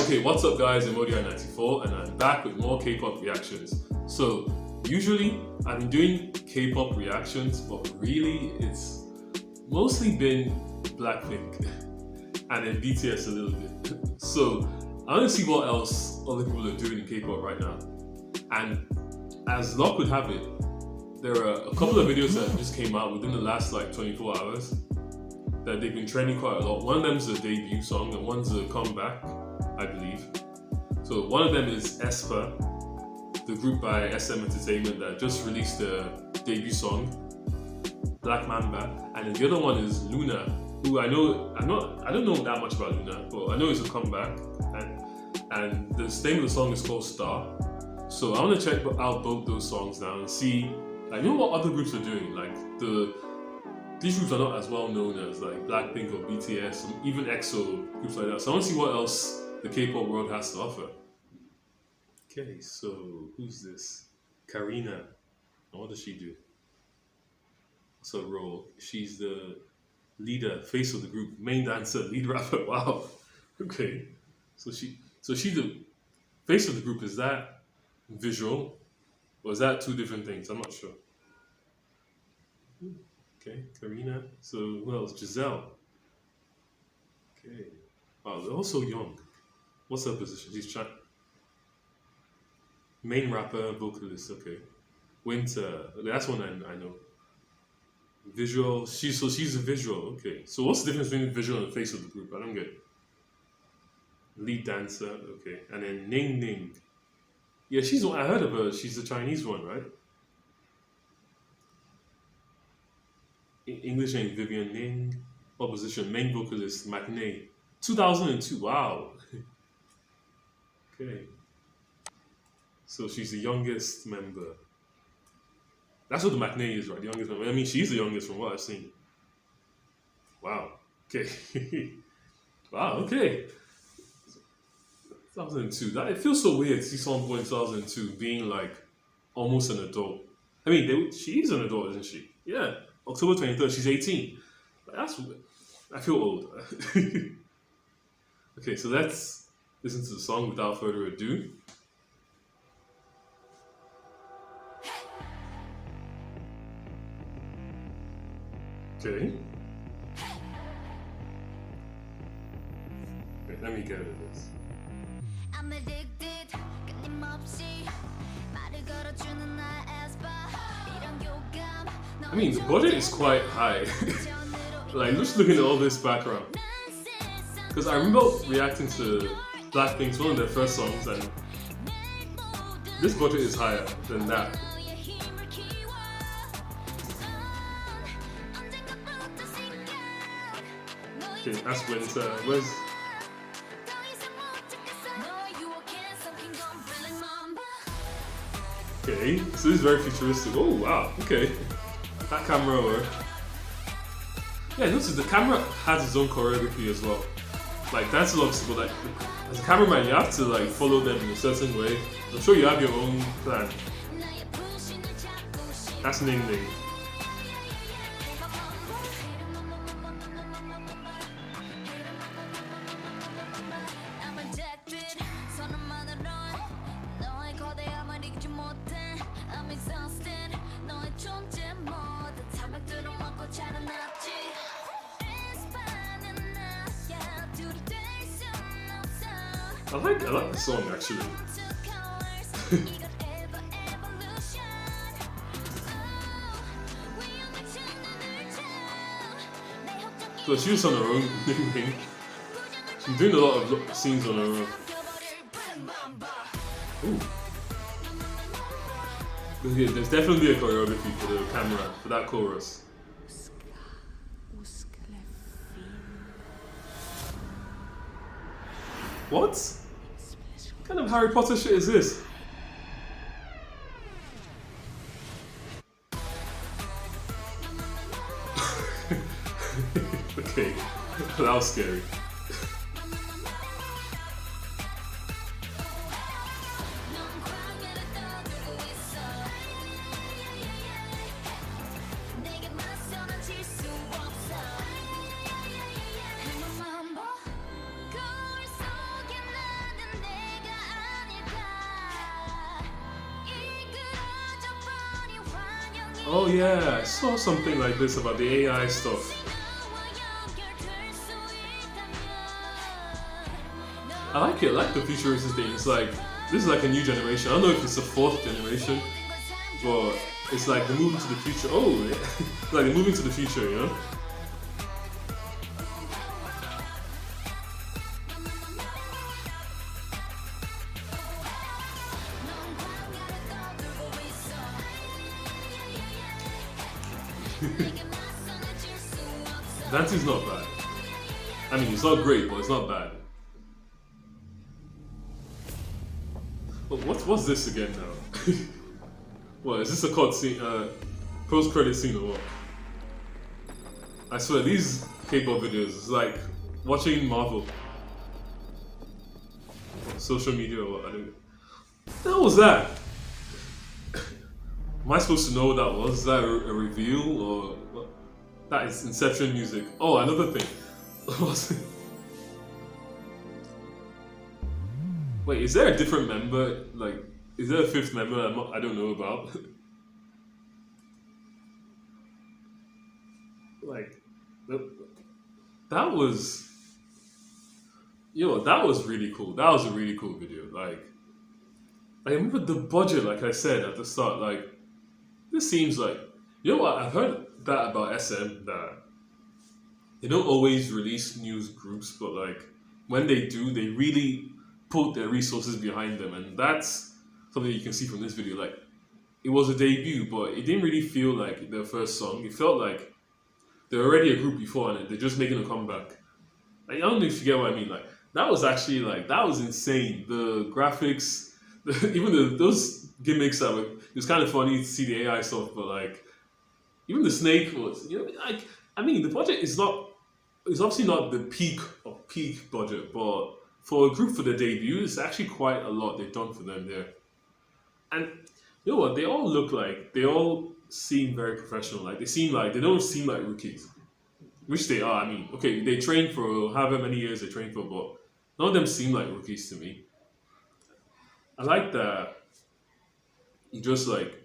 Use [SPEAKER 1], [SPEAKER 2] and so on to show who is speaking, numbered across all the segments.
[SPEAKER 1] Okay, what's up guys, Emodio94 and I'm back with more K-pop reactions. So, usually I've been doing K-pop reactions, but really it's mostly been Blackpink and then BTS a little bit. So, I want to see what else other people are doing in K-pop right now. And as luck would have it, there are a couple of videos that just came out within the last like 24 hours that they've been trending quite a lot. One of them is a debut song and one's a comeback, I believe. So one of them is Aespa, the group by SM Entertainment that just released their debut song, Black Mamba, and then the other one is Loona, who I don't know that much about Loona, but I know it's a comeback, and the name of the song is called Star. So I want to check out both those songs now and see, like, you know what other groups are doing. Like these groups are not as well known as like Blackpink or BTS, or even EXO, groups like that. So I want to see what else the K-pop world has to offer. Okay, so who's this? Karina. And what does she do? What's her role? She's the leader, face of the group, main dancer, lead rapper. Wow. Okay. So she's the face of the group. Is that visual? Or is that two different things? I'm not sure. Okay, Karina. So who else? Giselle. Okay. Wow, they're all so young. What's her position? She's trying. Main rapper, vocalist. Okay. Winter. Okay, that's one I know. Visual. She's a visual. Okay. So what's the difference between visual and the face of the group? I don't get it. Lead dancer. Okay. And then Ning Ning. Yeah, she's one. I heard of her. She's the Chinese one, right? English name Vivian Ning. Opposition. Main vocalist Matinee. 2002. Wow. Okay. So she's the youngest member. That's what the Matinee is, right? The youngest member. I mean, she's the youngest from what I've seen. Wow. Okay. Wow. Okay. 2002. It feels so weird to see someone in 2002 being like almost an adult. I mean, she is an adult, isn't she? Yeah. October 23rd, she's 18. I feel old. Okay, so let's listen to the song without further ado. Okay. Wait, let me get into this. I mean, the budget is quite high. Like, just looking at all this background. Because I remember reacting to Blackpink's one of their first songs, and this budget is higher than that. Okay, that's Winter. Where's... Okay, so this is very futuristic. Oh wow, okay. That camera work. Yeah, notice the camera has its own choreography as well. Like dance logs, but like as a cameraman, you have to like follow them in a certain way. I'm sure you have your own plan. That's Ning Ning. I like the song actually. So she was on her own thing. She's doing a lot of scenes on her own. Ooh. There's definitely a choreography for the camera, for that chorus. What? What kind of Harry Potter shit is this? Okay, that was scary. Oh yeah, I saw something like this about the AI stuff. I like it. I like the futuristic thing. It's like this is like a new generation. I don't know if it's the fourth generation, but it's like they're moving to the future. Oh, like they're moving to the future, you know? Dante's not bad. I mean, it's not great, but it's not bad. But what's this again now? What is this a cut scene? Post credit scene or what? I swear these K-pop videos is like watching Marvel, social media or what. I don't. What the hell was that? Am I supposed to know what that was? Is that a reveal or what? That is Inception music. Oh, another thing. What's it? Wait, is there a different member? Like, is there a fifth member I don't know about? Like, th- that was, that was really cool. That was a really cool video. Like, I remember the budget, like I said at the start. Like, this seems like, you know what? I've heard that about SM that they don't always release news groups, but like when they do, they really put their resources behind them, and that's something you can see from this video. Like, it was a debut, but it didn't really feel like their first song. It felt like they're already a group before, and they're just making a comeback. Like, I don't know if you get what I mean. Like, that was actually like that was insane. The graphics, even those gimmicks that were it was kind of funny to see the AI stuff, but like even the snake was, like I mean, the budget is not it's obviously not the peak of peak budget, but for a group for the debut, it's actually quite a lot they've done for them there. And you know what? They all look like they all seem very professional. Like they don't seem like rookies, which they are. I mean, okay, they trained for however many years they trained for, but none of them seem like rookies to me. I like that you just like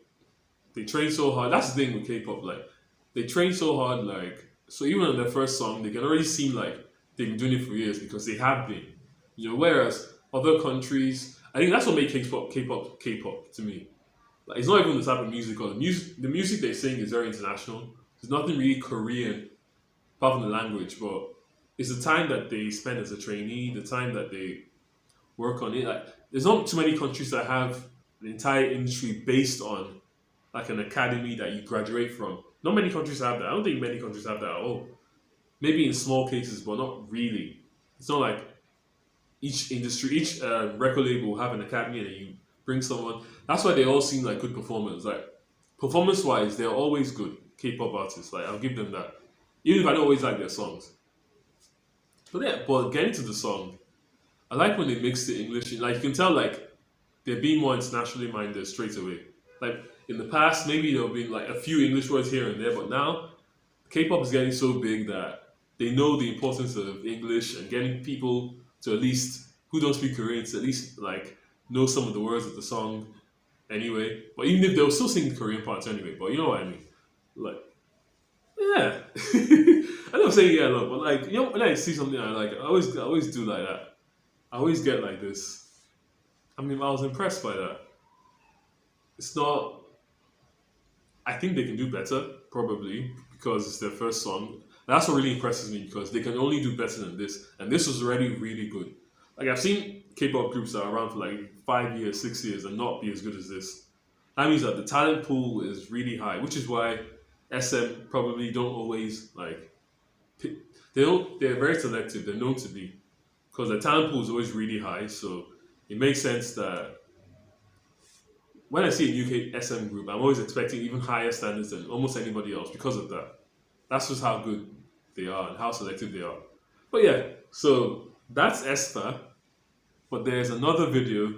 [SPEAKER 1] they train so hard. That's the thing with K-pop. Like they train so hard. Like so, even on their first song, they can already seem like they've been doing it for years because they have been. Whereas other countries, I think that's what makes K-pop to me. Like it's not even the type of music or the music they sing is very international. There's nothing really Korean apart from the language, but it's the time that they spend as a trainee, the time that they work on it. Like there's not too many countries that have the entire industry based on like an academy that you graduate from. Not many countries have that. I don't think many countries have that at all. Maybe in small cases, but not really. It's not like each record label will have an academy and then you bring someone. That's why they all seem like good performers. Like performance wise, they're always good K-pop artists. Like I'll give them that. Even if I don't always like their songs. But yeah, but getting to the song, I like when they mix the English. Like you can tell, like they're being more internationally minded straight away. Like in the past, maybe there'll be like a few English words here and there, but now K-pop is getting so big that they know the importance of English and getting people to at least who don't speak Korean to at least like know some of the words of the song anyway. But even if they'll still sing the Korean parts anyway, but you know what I mean. Like yeah, I know I'm saying yeah a lot, but like when I see something I like, I always do like that. I always get like this. I mean, I was impressed by that. It's not. I think they can do better, probably, because it's their first song. That's what really impresses me because they can only do better than this, and this was already really good. Like I've seen K-pop groups that are around for like 5 years, 6 years, and not be as good as this. That means that the talent pool is really high, which is why SM probably don't always like. They don't. They're very selective. They're known to be because the talent pool is always really high. So it makes sense that when I see a UK SM group, I'm always expecting even higher standards than almost anybody else because of that. That's just how good they are and how selective they are. But yeah, so that's Aespa. But there's another video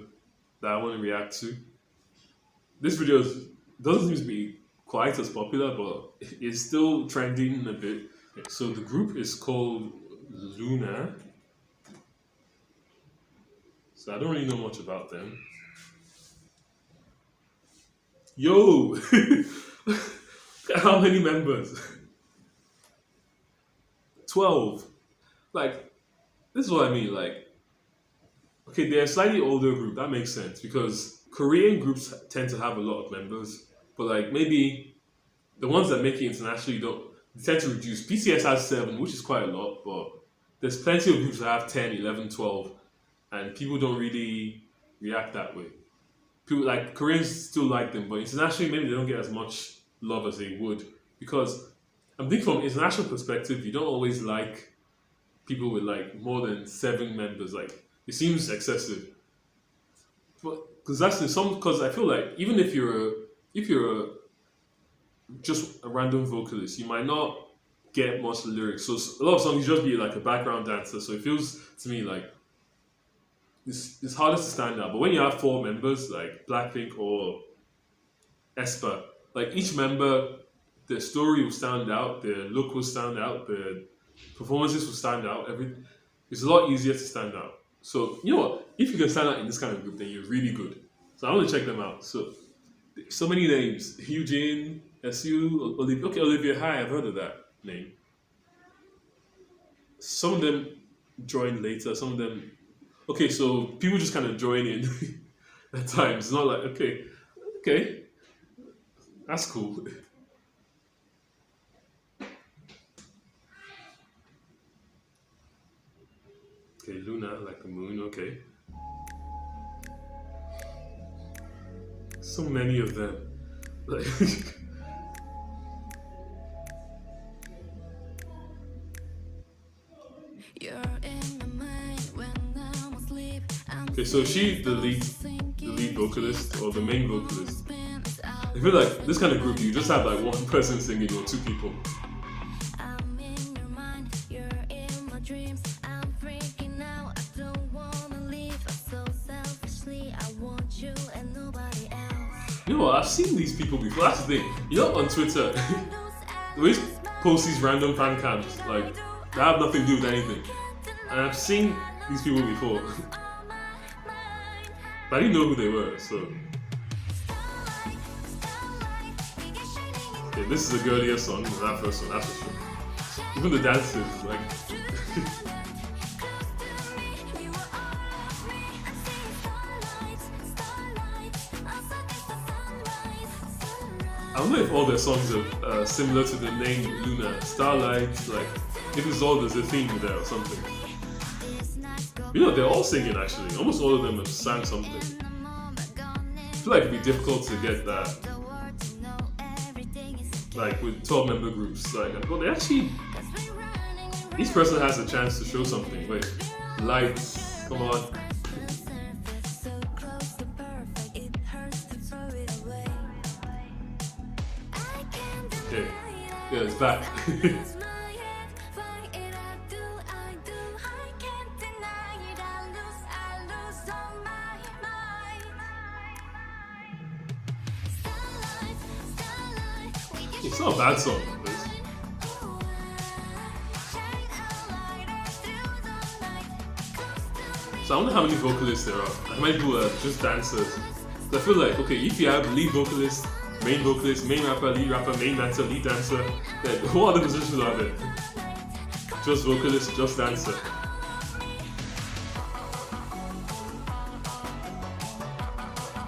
[SPEAKER 1] that I want to react to. This video doesn't seem to be quite as popular, but it's still trending a bit. So the group is called Loona. So I don't really know much about them. Yo! How many members? 12. Like, this is what I mean. Like, okay, they're a slightly older group. That makes sense because Korean groups tend to have a lot of members. But, like, maybe the ones that make it internationally don't they tend to reduce. PCS has 7, which is quite a lot, but there's plenty of groups that have 10, 11, 12, and people don't really react that way. People like Koreans still like them, but internationally maybe they don't get as much love as they would because I'm thinking from an international perspective, you don't always like people with like more than 7 members. Like it seems excessive, but because that's in some because I feel like even if you're just a random vocalist, you might not get much lyrics. So a lot of songs you just be like a background dancer. So it feels to me like it's harder to stand out. But when you have 4 members like Blackpink or Aespa, like each member, their story will stand out, their look will stand out, their performances will stand out. It's a lot easier to stand out. So you know what? If you can stand out in this kind of group, then you're really good. So I want to check them out. So many names: Eugene, SU, Olivia. Okay, Olivia. Hi, I've heard of that name. Some of them joined later. Some of them. Okay, so people just kind of join in at times. It's not like okay, that's cool. Okay, Luna, like the moon. Okay, so many of them. Like, okay, so she the lead vocalist or the main vocalist. I feel like this kind of group, you just have like one person singing or 2 people. You know what? I've seen these people before. That's the thing. You know, on Twitter, they always post these random fan cams like they have nothing to do with anything, and I've seen these people before, but I didn't know who they were. So, okay, this is a girlier song than that first one. That's for sure. Even the dances, like. I don't know if all their songs are similar to the name Loona. Starlight, like, if it's all there's a theme there or something. You know, they're all singing actually. Almost all of them have sang something. I feel like it'd be difficult to get that, like, with 12-member groups. Like, well, they actually, each person has a chance to show something. Wait, lights, come on. Okay, yeah, it's back. It's not a bad song. This. So I wonder how many vocalists there are. How many people are just dancers? So I feel like, okay, if you have lead vocalist, main rapper, lead rapper, main dancer, lead dancer, then what other positions are there? Just vocalist, just dancer.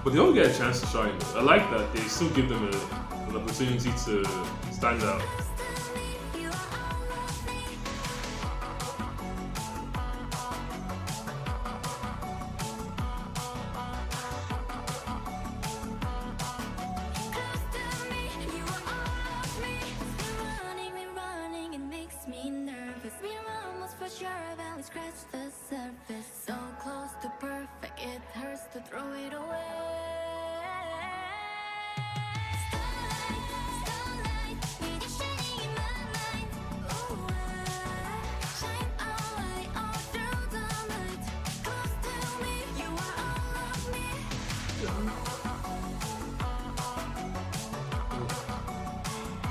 [SPEAKER 1] But they all get a chance to shine. I like that they still give them an opportunity to stand out.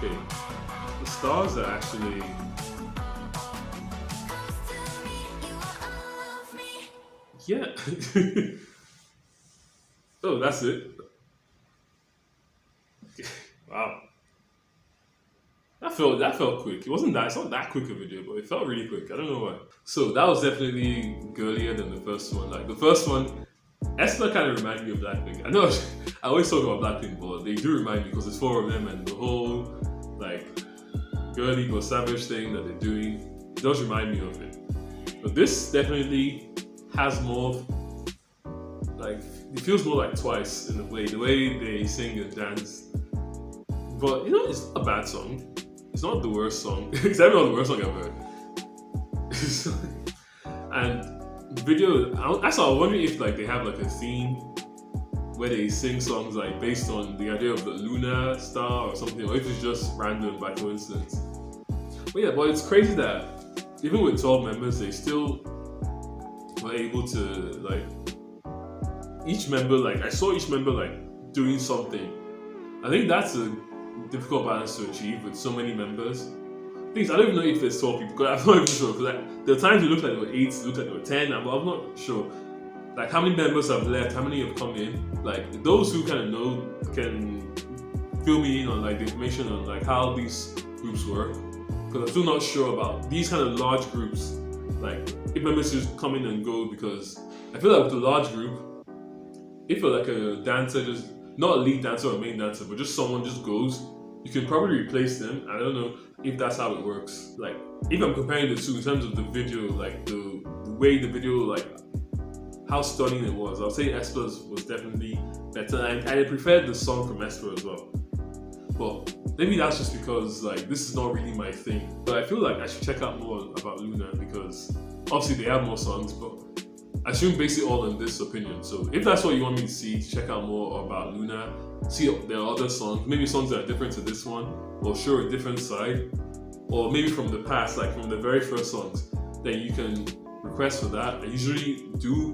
[SPEAKER 1] Okay, the stars are actually. Yeah. Oh, that's it. Wow. that felt quick. It's not that quick a video, but it felt really quick. I don't know why. So that was definitely girlier than the first one. Like the first one, Aespa kind of reminded me of Blackpink. I know I always talk about Blackpink, but they do remind me because it's four of them and the whole like girly but savage thing that they're doing does remind me of it. But this definitely has more, like, it feels more like Twice in the way they sing and dance. But you know, it's not a bad song. It's not the worst song. It's definitely not the worst song I've heard. And video, I was wondering if like they have like a theme where they sing songs like based on the idea of the Loona star or something, or if it's just random by coincidence. But yeah, but it's crazy that even with 12 members, they still were able to like each member, like I saw each member like doing something. I think that's a difficult balance to achieve with so many members. Things I don't even know if there's 12 people, because I'm not even sure. Because like, there are times it looked like there were 8, it looked like there were 10, I'm not sure. Like how many members have left, how many have come in. Like those who kind of know can fill me in on like the information on like how these groups work. Because I'm still not sure about these kind of large groups. Like if members just come in and go, because I feel like with a large group, if you're like a dancer, just not a lead dancer or a main dancer, but just someone just goes, you can probably replace them. I don't know if that's how it works. Like if I'm comparing the two in terms of the video, like the way the video, like how stunning it was, I'll say Aespa's was definitely better. And I preferred the song from Aespa as well. But maybe that's just because like this is not really my thing. But I feel like I should check out more about Loona, because obviously they have more songs, but I shouldn't base it all on this opinion. So if that's what you want me to see, check out more about Loona, see their other songs, maybe songs that are different to this one, or show a different side, or maybe from the past, like from the very first songs, then you can request for that. I usually do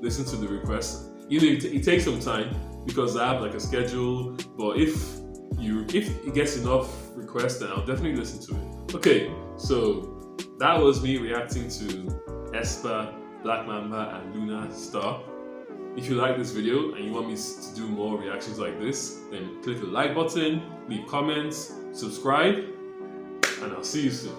[SPEAKER 1] listen to the request. It takes some time because I have like a schedule, but if it gets enough requests, then I'll definitely listen to it. Okay, so that was me reacting to Aespa, Black Mamba and Loona Star. If you like this video and you want me to do more reactions like this, then click the like button, leave comments, subscribe, and I'll see you soon.